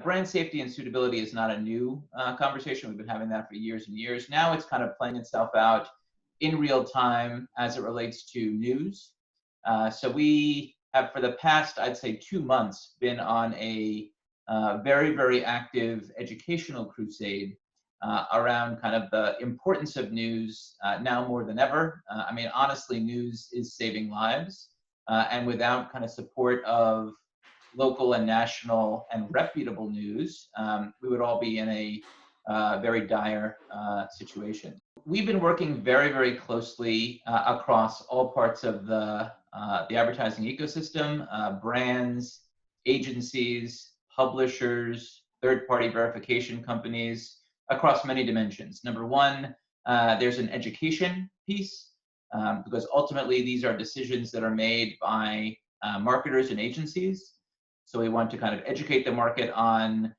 Brand safety and suitability is not a new conversation. We've been having that for years and years. Now it's kind of playing itself out in real time as it relates to news. So we have, for the past, I'd say 2 months, been on a very, very active educational crusade around kind of the importance of news now more than ever. I mean, honestly, news is saving lives. And without kind of support of local and national and reputable news, we would all be in a very dire situation. We've been working very, very closely across all parts of the advertising ecosystem, brands, agencies, publishers, third-party verification companies, across many dimensions. Number one, there's an education piece, because ultimately these are decisions that are made by marketers and agencies. So we want to kind of educate the market on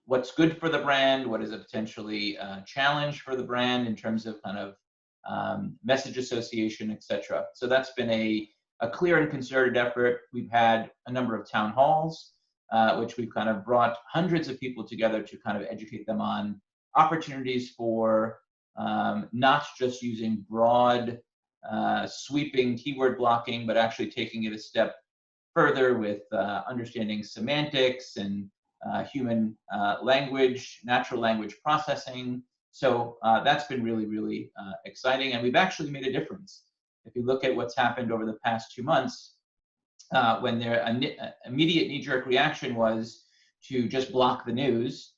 what's good for the brand, what is a potentially challenge for the brand in terms of kind of message association, et cetera. So that's been a clear and concerted effort. We've had a number of town halls, which we've kind of brought hundreds of people together to kind of educate them on opportunities for not just using broad, sweeping keyword blocking, but actually taking it a step further with understanding semantics and human language, natural language processing. So that's been really, really exciting. And we've actually made a difference. If you look at what's happened over the past 2 months, when their immediate knee-jerk reaction was to just block the news,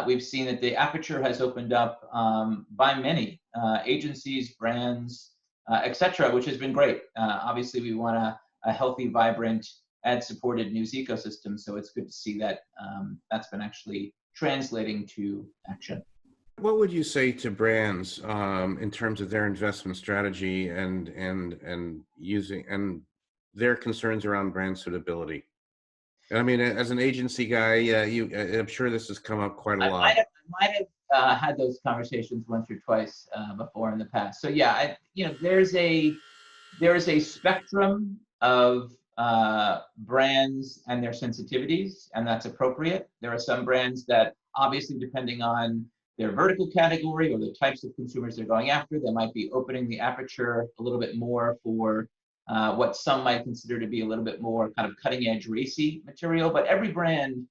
we've seen that the aperture has opened up by many agencies, brands, et cetera, which has been great. Obviously, we want a healthy, vibrant, ad-supported news ecosystem, so it's good to see that that's been actually translating to action. What would you say to brands in terms of their investment strategy and using and their concerns around brand suitability? I mean, as an agency guy, I'm sure this has come up quite a lot. I might have had those conversations once or twice before in the past. So yeah, there's a spectrum of brands and their sensitivities, and that's appropriate. There are some brands that, obviously, depending on their vertical category or the types of consumers they're going after, they might be opening the aperture a little bit more for what some might consider to be a little bit more kind of cutting edge racy material. But every brand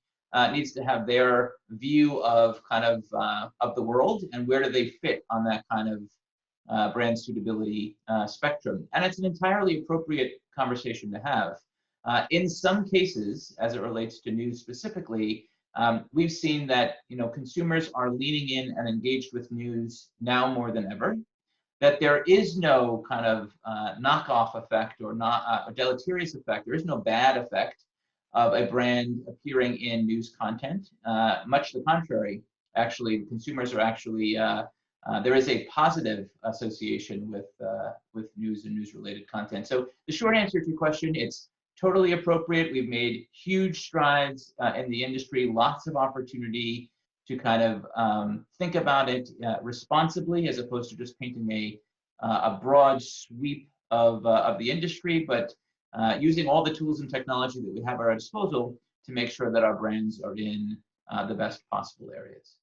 needs to have their view of kind of the world and where do they fit on that kind of brand suitability spectrum. And it's an entirely appropriate conversation to have. In some cases, as it relates to news specifically, we've seen that consumers are leaning in and engaged with news now more than ever, that there is no kind of knockoff effect or not a deleterious effect. There is no bad effect of a brand appearing in news content. Much to the contrary, actually, consumers are actually, there is a positive association with news and news-related content. So the short answer to your question, it's totally appropriate. We've made huge strides in the industry, lots of opportunity to kind of think about it responsibly, as opposed to just painting a broad sweep of the industry, but using all the tools and technology that we have at our disposal to make sure that our brands are in the best possible areas.